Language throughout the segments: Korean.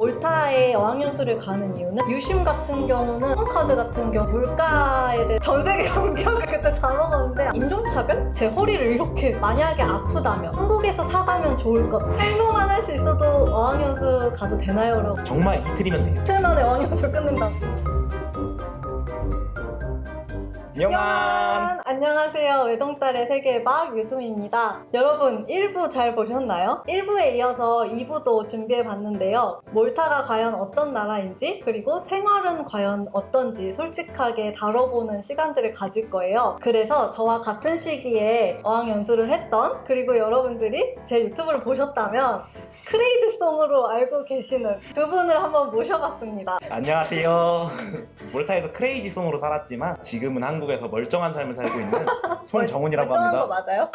몰타에 어학연수를 가는 이유는 유심 같은 경우는 홈카드 같은 경우 물가에 대해 전 세계 공격을 그때 다 먹었는데 인종차별? 제 허리를 이렇게 만약에 아프다면 한국에서 사가면 좋을 것 탈모만 할 수 있어도 어학연수 가도 되나요? 라고 정말 이틀이면 돼요. 이틀 만에 어학연수 끊는다. 영환! 안녕하세요. 외동딸의 세계박 유수미입니다. 여러분 1부 잘 보셨나요? 1부에 이어서 2부도 준비해봤는데요. 몰타가 과연 어떤 나라인지 그리고 생활은 과연 어떤지 솔직하게 다뤄보는 시간들을 가질 거예요. 그래서 저와 같은 시기에 어학연수를 했던 그리고 여러분들이 제 유튜브를 보셨다면 크레이지송으로 알고 계시는 두 분을 한번 모셔봤습니다. 안녕하세요. 몰타에서 크레이지송으로 살았지만 지금은 한국에서 멀쩡한 삶을 살고 있는 손정훈이라고 멀쩡한 합니다. 거 맞아요?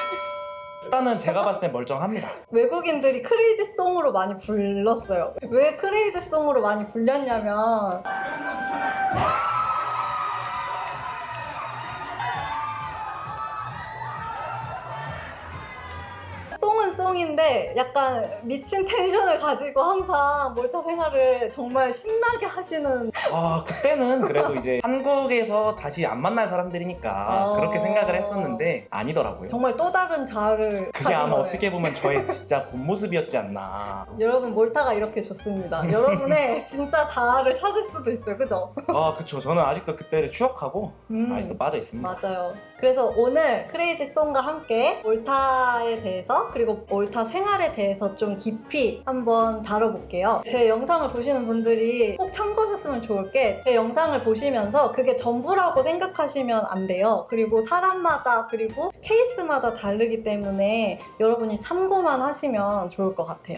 일단은 제가 봤을 땐 멀쩡합니다. 외국인들이 크레이지송으로 많이 불렀어요. 왜 크레이지송으로 많이 불렸냐면 송은 송인데 약간 미친 텐션을 가지고 항상 몰타 생활을 정말 신나게 하시는 그때는 그래도 이제 한국에서 다시 안 만날 사람들이니까 그렇게 생각을 했었는데 아니더라고요. 정말 또 다른 자아를 그게 가진 아마 거네요. 어떻게 보면 저의 진짜 본 모습이었지 않나. 여러분 몰타가 이렇게 좋습니다. 여러분의 진짜 자아를 찾을 수도 있어요. 그죠? 그쵸. 저는 아직도 그때를 추억하고 아직도 빠져 있습니다. 맞아요. 그래서 오늘 크레이지송과 함께 몰타에 대해서 그리고 몰타 생활에 대해서 좀 깊이 한번 다뤄볼게요. 제 영상을 보시는 분들이 꼭 참고하셨으면 좋을 게 제 영상을 보시면서 그게 전부라고 생각하시면 안 돼요. 그리고 사람마다 그리고 케이스마다 다르기 때문에 여러분이 참고만 하시면 좋을 것 같아요.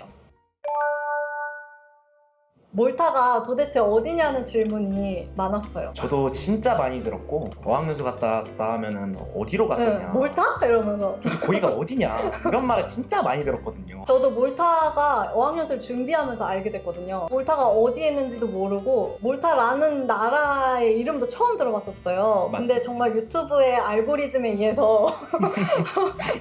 몰타가 도대체 어디냐는 질문이 많았어요. 저도 진짜 많이 들었고 어학연수 갔다 왔다 하면은 어디로 갔었냐, 네, 몰타? 이러면서 거기가 어디냐 이런 말을 진짜 많이 들었거든요. 저도 몰타가 어학연수를 준비하면서 알게 됐거든요. 몰타가 어디에 있는지도 모르고 몰타라는 나라의 이름도 처음 들어봤었어요. 맞죠. 근데 정말 유튜브의 알고리즘에 의해서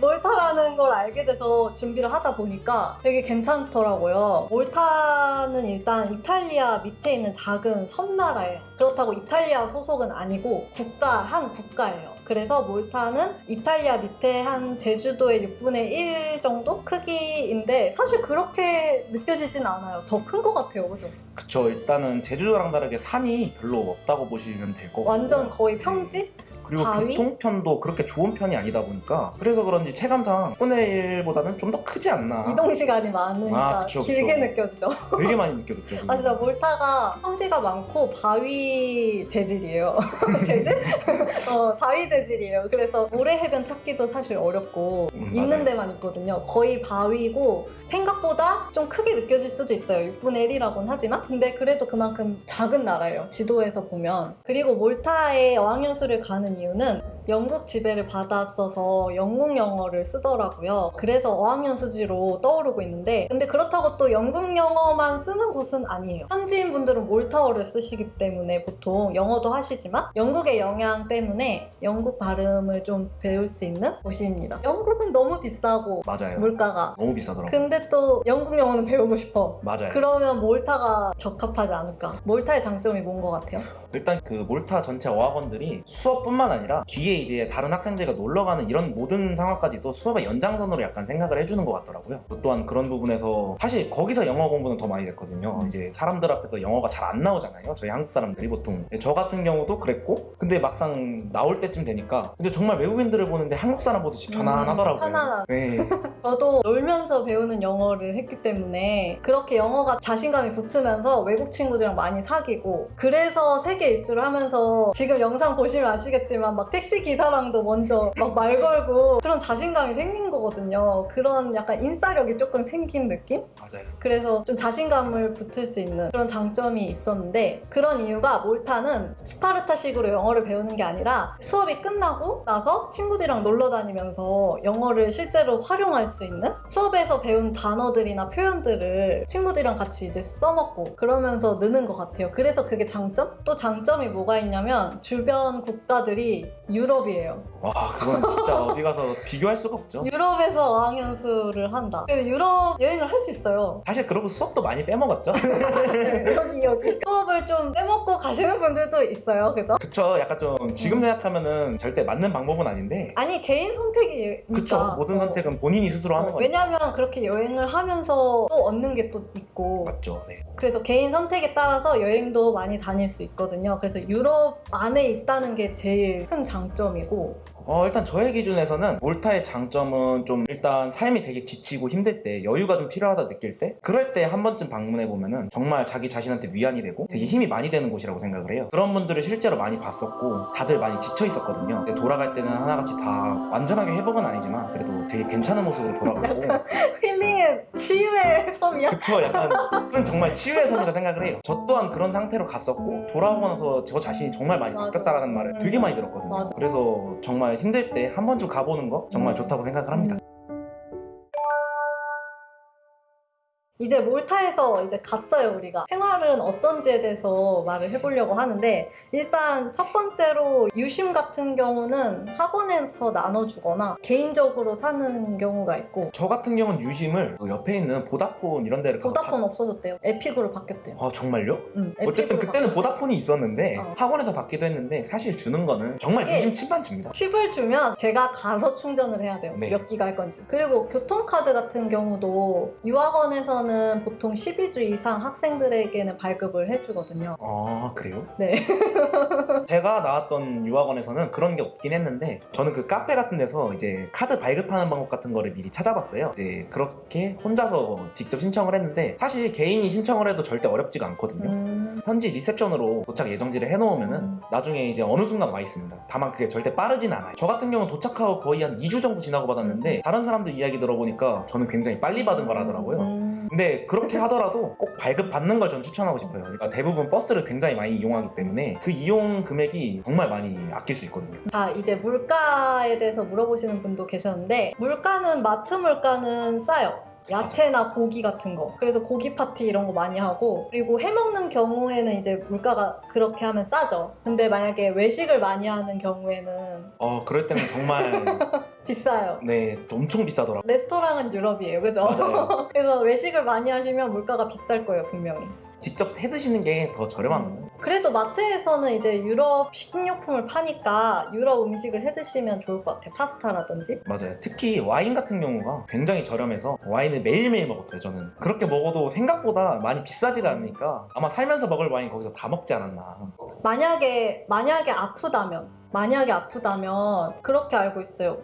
몰타라는 걸 알게 돼서 준비를 하다 보니까 되게 괜찮더라고요. 몰타는 일단 이탈리아 밑에 있는 작은 섬나라예요. 그렇다고 이탈리아 소속은 아니고 한 국가예요. 그래서 몰타는 이탈리아 밑에 한 제주도의 6분의 1 정도 크기인데 사실 그렇게 느껴지진 않아요. 더 큰 것 같아요. 그죠? 그쵸. 일단은 제주도랑 다르게 산이 별로 없다고 보시면 될 것 같고 완전 거의 평지? 그리고 바위? 교통편도 그렇게 좋은 편이 아니다 보니까 그래서 그런지 체감상 10분의 1보다는 좀 더 크지 않나. 이동 시간이 많으니까 그쵸, 길게 그쵸. 느껴지죠. 되게 많이 느껴졌죠. 진짜 몰타가 평지가 많고 바위 재질이에요. 재질? 바위 재질이에요. 그래서 모래해변 찾기도 사실 어렵고 있는 맞아요. 데만 있거든요. 거의 바위고 생각보다 좀 크게 느껴질 수도 있어요. 6분의 1이라고는 하지만 근데 그래도 그만큼 작은 나라예요. 지도에서 보면. 그리고 몰타에 어학연수를 가는 이유는 영국 지배를 받았어서 영국 영어를 쓰더라고요. 그래서 어학연수지로 떠오르고 있는데 근데 그렇다고 또 영국 영어만 쓰는 곳은 아니에요. 현지인 분들은 몰타어를 쓰시기 때문에 보통 영어도 하시지만 영국의 영향 때문에 영국 발음을 좀 배울 수 있는 곳입니다. 영국은 너무 비싸고 맞아요. 물가가 너무 비싸더라고요. 근데 또 영국 영어는 배우고 싶어. 맞아요. 그러면 몰타가 적합하지 않을까? 몰타의 장점이 뭔 것 같아요? 일단 그 몰타 전체 어학원들이 수업뿐만 아니라 뒤에 이제 다른 학생들과 놀러가는 이런 모든 상황까지도 수업의 연장선으로 약간 생각을 해주는 것 같더라고요. 또 또한 그런 부분에서 사실 거기서 영어 공부는 더 많이 됐거든요. 이제 사람들 앞에서 영어가 잘 안 나오잖아요. 저희 한국 사람들이 보통. 저 같은 경우도 그랬고 근데 막상 나올 때쯤 되니까 근데 정말 외국인들을 보는데 한국 사람 보듯이 편안하더라고요. 편안하다. 네. 저도 놀면서 배우는 영어를 했기 때문에 그렇게 영어가 자신감이 붙으면서 외국 친구들이랑 많이 사귀고 그래서 세계 일주를 하면서 지금 영상 보시면 아시겠지만 막 택시 기사랑도 먼저 막 말 걸고 그런 자신감이 생긴 거거든요. 그런 약간 인싸력이 조금 생긴 느낌? 맞아요. 그래서 좀 자신감을 붙일 수 있는 그런 장점이 있었는데 그런 이유가 몰타는 스파르타식으로 영어를 배우는 게 아니라 수업이 끝나고 나서 친구들이랑 놀러 다니면서 영어를 실제로 활용할 수 수 있는 수업에서 배운 단어들이나 표현들을 친구들이랑 같이 이제 써먹고 그러면서 느는 것 같아요. 그래서 그게 장점? 또 장점이 뭐가 있냐면 주변 국가들이 유럽이에요. 와, 그건 진짜 어디 가서 비교할 수가 없죠. 유럽에서 어학연수를 한다. 그래서 유럽 여행을 할 수 있어요. 사실 그러고 수업도 많이 빼먹었죠. 여기 수업을 좀 빼먹고 가시는 분들도 있어요. 그죠? 그쵸. 약간 좀 지금 생각하면은 절대 맞는 방법은 아닌데 아니 개인 선택이니까. 그쵸. 모든 선택은 본인이 스스로 하는 거니까. 왜냐면 그렇게 여행을 하면서 또 얻는 게 또 있고 맞죠. 네. 그래서 개인 선택에 따라서 여행도 많이 다닐 수 있거든요. 그래서 유럽 안에 있다는 게 제일 큰 장점이고 일단 저의 기준에서는 몰타의 장점은 좀 일단 삶이 되게 지치고 힘들 때 여유가 좀 필요하다 느낄 때 그럴 때 한 번쯤 방문해 보면은 정말 자기 자신한테 위안이 되고 되게 힘이 많이 되는 곳이라고 생각을 해요. 그런 분들을 실제로 많이 봤었고 다들 많이 지쳐 있었거든요. 근데 돌아갈 때는 하나같이 다 완전하게 회복은 아니지만 그래도 되게 괜찮은 모습으로 돌아가고 힐링의 치유의 섬이야. 그쵸. 약간 그건 정말 치유의 섬이라 생각을 해요. 저 또한 그런 상태로 갔었고 돌아오고 나서 저 자신이 정말 많이 맞아. 바뀌었다라는 말을 되게 많이 들었거든요. 맞아. 그래서 정말 힘들 때 한 번쯤 가보는 거 정말 좋다고 생각을 합니다. 이제 몰타에서 이제 갔어요, 우리가. 생활은 어떤지에 대해서 말을 해보려고 하는데, 일단 첫 번째로 유심 같은 경우는 학원에서 나눠주거나 개인적으로 사는 경우가 있고, 저 같은 경우는 유심을 그 옆에 있는 보다폰 이런 데를 가서 보다폰 없어졌대요. 에픽으로 바뀌었대요. 아, 정말요? 응, 어쨌든 에픽으로 그때는 보다폰이 있었는데 어. 학원에서 받기도 했는데 사실 주는 거는 정말 이게- 유심 칩만칩니다. 칩을 주면 제가 가서 충전을 해야 돼요. 네. 몇 기가 할 건지. 그리고 교통카드 같은 경우도 유학원에서는 보통 12주 이상 학생들에게는 발급을 해주거든요. 아, 그래요? 네. 제가 나왔던 유학원에서는 그런 게 없긴 했는데 저는 그 카페 같은 데서 이제 카드 발급하는 방법 같은 거를 미리 찾아봤어요. 이제 그렇게 혼자서 직접 신청을 했는데 사실 개인이 신청을 해도 절대 어렵지가 않거든요. 현지 리셉션으로 도착 예정지를 해놓으면은 나중에 이제 어느 순간 와 있습니다. 다만 그게 절대 빠르진 않아요. 저 같은 경우는 도착하고 거의 한 2주 정도 지나고 받았는데 다른 사람들 이야기 들어보니까 저는 굉장히 빨리 받은 거라더라고요. 근데 그렇게 하더라도 꼭 발급 받는 걸 저는 추천하고 싶어요. 그러니까 대부분 버스를 굉장히 많이 이용하기 때문에 그 이용 금액이 정말 많이 아낄 수 있거든요. 자, 이제 물가에 대해서 물어보시는 분도 계셨는데, 물가는 마트 물가는 싸요. 야채나 고기 같은 거. 그래서 고기 파티 이런 거 많이 하고, 그리고 해먹는 경우에는 이제 물가가 그렇게 하면 싸죠. 근데 만약에 외식을 많이 하는 경우에는 그럴 때는 정말 비싸요. 네, 엄청 비싸더라고요. 레스토랑은 유럽이에요, 그죠? 맞아요. 그래서 외식을 많이 하시면 물가가 비쌀 거예요, 분명히. 직접 해 드시는 게 더 저렴합니다. 그래도 마트에서는 이제 유럽 식료품을 파니까 유럽 음식을 해 드시면 좋을 것 같아요. 파스타라든지. 맞아요. 특히 와인 같은 경우가 굉장히 저렴해서 와인을 매일매일 먹었어요, 저는. 그렇게 먹어도 생각보다 많이 비싸지가 않으니까 아마 살면서 먹을 와인 거기서 다 먹지 않았나. 만약에 아프다면 그렇게 알고 있어요.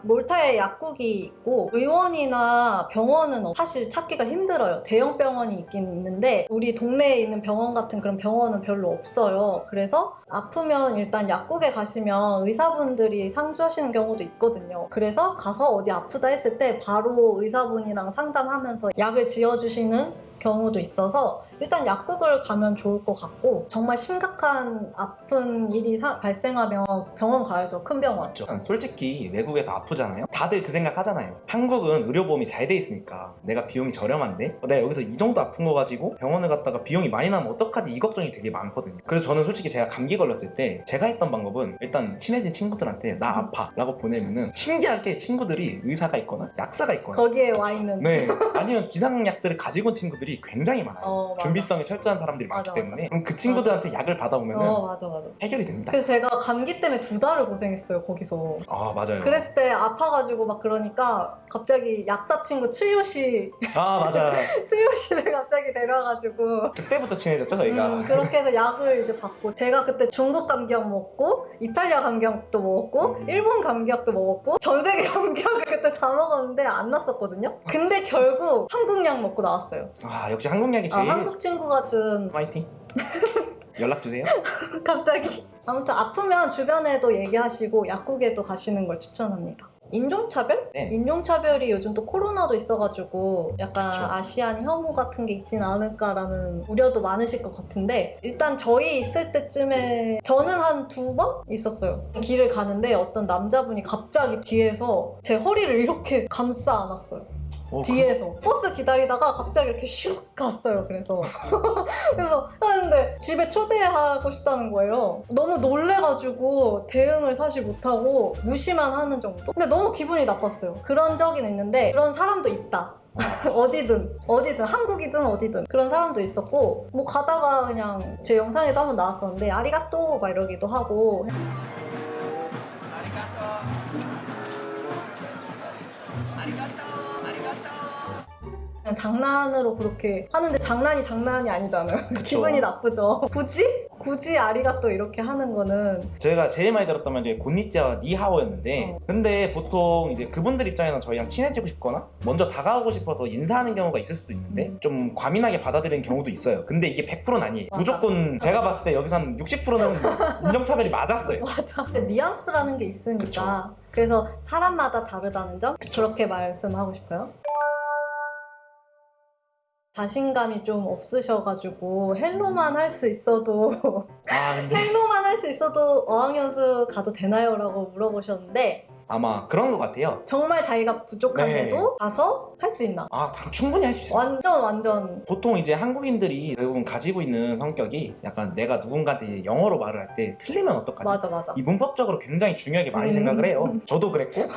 몰타에 약국이 있고 의원이나 병원은 사실 찾기가 힘들어요. 대형 병원이 있긴 있는데 우리 동네에 있는 병원 같은 그런 병원은 별로 없어요. 그래서 아프면 일단 약국에 가시면 의사분들이 상주하시는 경우도 있거든요. 그래서 가서 어디 아프다 했을 때 바로 의사분이랑 상담하면서 약을 지어주시는 경우도 있어서 일단 약국을 가면 좋을 것 같고, 정말 심각한 아픈 일이 발생하면 병원 가야죠. 큰 병원. 맞죠. 솔직히 외국에서 아프잖아요. 다들 그 생각 하잖아요. 한국은 의료보험이 잘 돼 있으니까 내가 비용이 저렴한데 내가 여기서 이 정도 아픈 거 가지고 병원을 갔다가 비용이 많이 나면 어떡하지, 이 걱정이 되게 많거든요. 그래서 저는 솔직히 제가 감기 걸렸을 때 제가 했던 방법은 일단 친해진 친구들한테 나 아파 라고 보내면은 신기하게 친구들이 의사가 있거나 약사가 있거나 거기에 와 있는. 네, 아니면 비상약들을 가지고 온 친구들이 굉장히 많아요. 맞아. 준비성이 철저한 사람들이 맞아, 많기 때문에 그럼 그 친구들한테 약을 받아오면 맞아. 해결이 됩니다. 그래서 제가 감기 때문에 2달을 고생했어요, 거기서. 아, 맞아요. 그랬을 때 아파가지고 막 그러니까 갑자기 약사 친구 츠요시를 맞아. 갑자기 데려와가지고 그때부터 친해졌죠, 저희가. 그렇게 해서 약을 이제 받고, 제가 그때 중국 감기약 먹고 이탈리아 감기약도 먹었고 일본 감기약도 먹었고 전 세계 감기약을 그때 다 먹었는데 안 났었거든요. 근데 결국 한국 약 먹고 나왔어요. 역시 한국 약이 제일 한국 친구가 준. 화이팅. 연락 주세요. 갑자기. 아무튼 아프면 주변에도 얘기하시고 약국에도 가시는 걸 추천합니다. 인종차별? 네. 인종차별이 요즘 또 코로나도 있어가지고 약간 그쵸. 아시안 혐오 같은 게 있진 않을까라는 우려도 많으실 것 같은데 일단 저희 있을 때쯤에 저는 한 2번 있었어요. 길을 가는데 어떤 남자분이 갑자기 뒤에서 제 허리를 이렇게 감싸 안았어요. 뒤에서 버스 기다리다가 갑자기 이렇게 슉 갔어요. 그래서 하는데 집에 초대하고 싶다는 거예요. 너무 놀래가지고 대응을 사실 못하고 무시만 하는 정도? 근데 너무 기분이 나빴어요. 그런 적은 있는데 그런 사람도 있다. 어디든 한국이든 어디든 그런 사람도 있었고 뭐 가다가 그냥 제 영상에도 한번 나왔었는데 아리가또 막 이러기도 하고 그냥 장난으로 그렇게 하는데 장난이 아니잖아요. 기분이 나쁘죠. 굳이 아리가또 이렇게 하는 거는 저희가 제일 많이 들었던 게 곤니찌와 니하오였는데 근데 보통 이제 그분들 입장에는 저희랑 친해지고 싶거나 먼저 다가오고 싶어서 인사하는 경우가 있을 수도 있는데 좀 과민하게 받아들이는 경우도 있어요. 근데 이게 100%는 아니에요. 맞아. 무조건 제가 봤을 때 여기서 한 60%는 인종차별이 맞았어요. 맞아. 근데 뉘앙스라는 게 있으니까 그래서 사람마다 다르다는 점 그렇게 말씀하고 싶어요. 자신감이 좀 없으셔가지고 헬로만 할 수 있어도 근데 헬로만 할 수 있어도 어학연수 가도 되나요? 라고 물어보셨는데 아마 그런 것 같아요. 정말 자기가 부족한데도 네. 가서 할 수 있나? 충분히 할 수 있어요. 완전 보통 이제 한국인들이 대부분 가지고 있는 성격이 약간 내가 누군가한테 이제 영어로 말을 할 때 틀리면 어떡하지? 맞아. 이 문법적으로 굉장히 중요하게 많이 생각을 해요. 저도 그랬고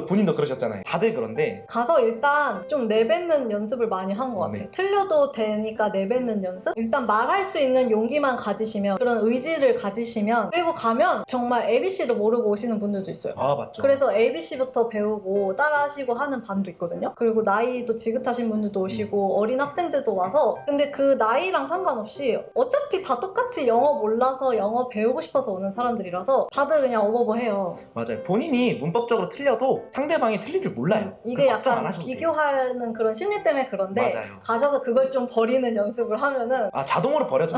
본인도 그러셨잖아요. 다들 그런데 가서 일단 좀 내뱉는 연습을 많이 한 것 같아요. 네. 틀려도 되니까 내뱉는 연습? 일단 말할 수 있는 용기만 가지시면 그런 의지를 가지시면 그리고 가면 정말 ABC도 모르고 오시는 분들도 있어요. 맞죠. 그래서 ABC부터 배우고 따라하시고 하는 반도 있거든요. 그리고 나이도 지긋하신 분들도 오시고 어린 학생들도 와서 근데 그 나이랑 상관없이 어차피 다 똑같이 영어 몰라서 영어 배우고 싶어서 오는 사람들이라서 다들 그냥 어버버해요. 맞아요. 본인이 문법적으로 틀려도 상대방이 틀린 줄 몰라요. 이게 걱정 안 약간 하셔도 돼요. 비교하는 그런 심리 때문에 그런데 맞아요. 가셔서 그걸 좀 버리는 연습을 하면은 자동으로 버려져.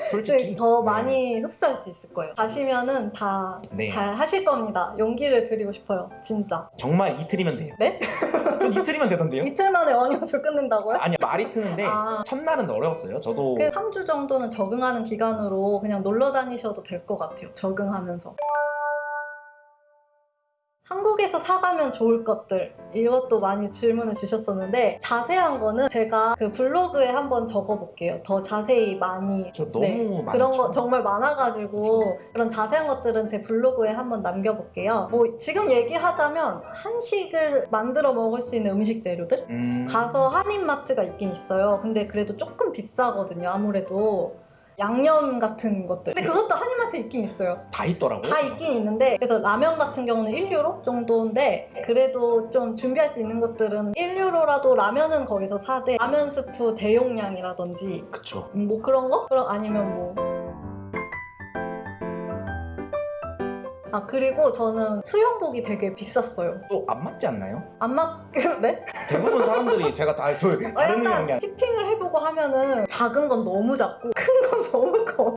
솔직히 더 네. 많이 흡수할 수 있을 거예요. 가시면은 다 잘 네. 하실 겁니다. 용기를 드리고 싶어요. 진짜. 정말 이틀이면 돼요. 네? 좀 이틀이면 되던데요? 이틀 만에 어학연수 끝낸다고요? 아니요, 말이 트는데 첫날은 어려웠어요. 저도 3주 정도는 적응하는 기간으로 그냥 놀러 다니셔도 될 것 같아요. 적응하면서. 한국에서 사가면 좋을 것들 이것도 많이 질문을 주셨었는데 자세한 거는 제가 그 블로그에 한번 적어볼게요. 더 자세히 많이 저 너무 많죠. 그런 거 정말 많아가지고 그런 자세한 것들은 제 블로그에 한번 남겨볼게요. 뭐 지금 얘기하자면 한식을 만들어 먹을 수 있는 음식 재료들 가서 한인마트가 있긴 있어요. 근데 그래도 조금 비싸거든요. 아무래도 양념 같은 것들. 근데 그것도 한인마트에 있긴 있어요. 다 있더라고요. 다 있긴 있는데 그래서 라면 같은 경우는 1유로 정도인데 그래도 좀 준비할 수 있는 것들은 1유로라도 라면은 거기서 사되 라면 스프 대용량이라든지 그쵸. 뭐 그런 거? 그럼 아니면 뭐 그리고 저는 수영복이 되게 비쌌어요. 또 안 맞지 않나요? 안 네? 대부분 사람들이 제가 다른 의미한 게 약간 아니라 피팅을 해보고 하면은 작은 건 너무 작고 큰 건 너무 커.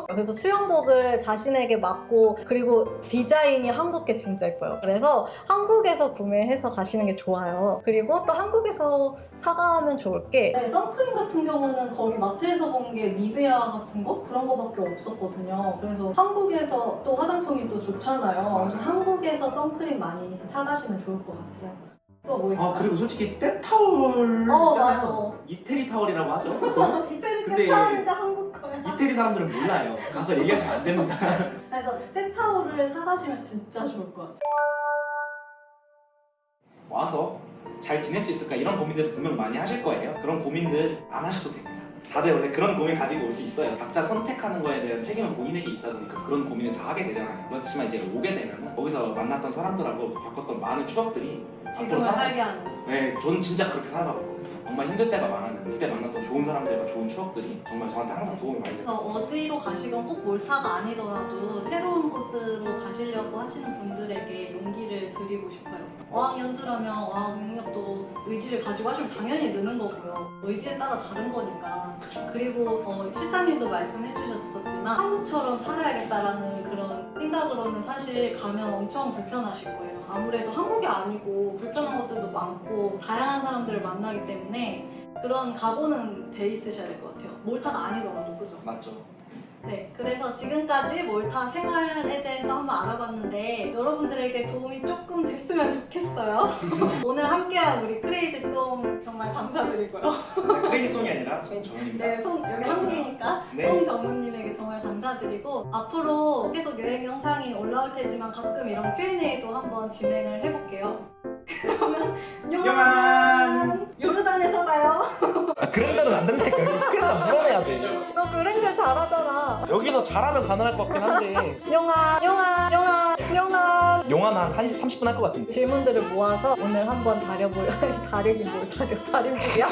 그래서 수영복을 자신에게 맞고 그리고 디자인이 한국 게 진짜 예뻐요. 그래서 한국에서 구매해서 가시는 게 좋아요. 그리고 또 한국에서 사가면 좋을 게 선크림 같은 경우는 거기 마트에서 본 게 니베아 같은 거? 그런 거밖에 없었거든요. 그래서 한국에서 또 화장품이 또 좋잖아요. 그래서 한국에서 선크림 많이 사가시면 좋을 것 같아요. 또 뭐 있어요? 그리고 솔직히 떼타올 맞아. 이태리 타월이라고 하죠. 이태리 근데 떼타올인데 한국 거야. 이태리 사람들은 몰라요. 가서 얘기하시면 안 됩니다. 그래서 떼타올을 사가시면 진짜 좋을 것 같아요. 와서 잘 지낼 수 있을까 이런 고민들도 분명 많이 하실 거예요. 그런 고민들 안 하셔도 됩니다. 다들 원래 그런 고민 가지고 올 수 있어요. 각자 선택하는 거에 대한 책임은 본인에게 있다 보니까 그런 고민을 다 하게 되잖아요. 그렇지만 이제 오게 되면은 거기서 만났던 사람들하고 겪었던 많은 추억들이 지금을 살게 하는. 네, 저는 진짜 그렇게 살아가거든요. 정말 힘들 때가 많았는데 그때 만났던 좋은 사람들과 좋은 추억들이 정말 저한테 항상 도움이 많이 됐어요. 어디로 가시건 꼭 몰타가 아니더라도 새로운 곳으로 가시려고 하시는 분들에게 용기를 드리고 싶어요. 어학연수라면 어학 능력도 의지를 가지고 하시면 당연히 느는 거고요. 의지에 따라 다른 거니까. 그리고 실장님도 말씀해 주셨었지만 한국처럼 살아야겠다라는 그런 생각으로는 사실 가면 엄청 불편하실 거예요. 아무래도 한국이 아니고 불편한 것들도 많고 다양한 사람들을 만나기 때문에 그런 각오는 돼 있으셔야 될 것 같아요. 몰타가 아니더라도, 그죠? 맞죠. 네, 그래서 지금까지 몰타 생활에 대해서 한번 알아봤는데 여러분들에게 도움이 조금 됐으면 좋겠어요. 오늘 함께한 우리 크레이지송 정말 감사드리고요. 네, 크레이지송이 아니라 송정은입니다. 네, 여기 한국이니까 네. 송정우님에게 정말 감사드리고 앞으로 계속 여행 영상이 올라올 테지만 가끔 이런 Q&A도 한번 진행을 해볼게요. 그러면 영안! 요르단에서 봐요. 아, 그랜저는 안 된다니까. 큰일 나, 물어내야 돼. 너 그랜저 잘하잖아. 여기서 잘하면 가능할 것 같긴 한데 용안. 용한 한 1시 30분 할 것 같은데. 질문들을 모아서 오늘 한번 다려보려. 다르긴 뭘 다려? 다림질이야?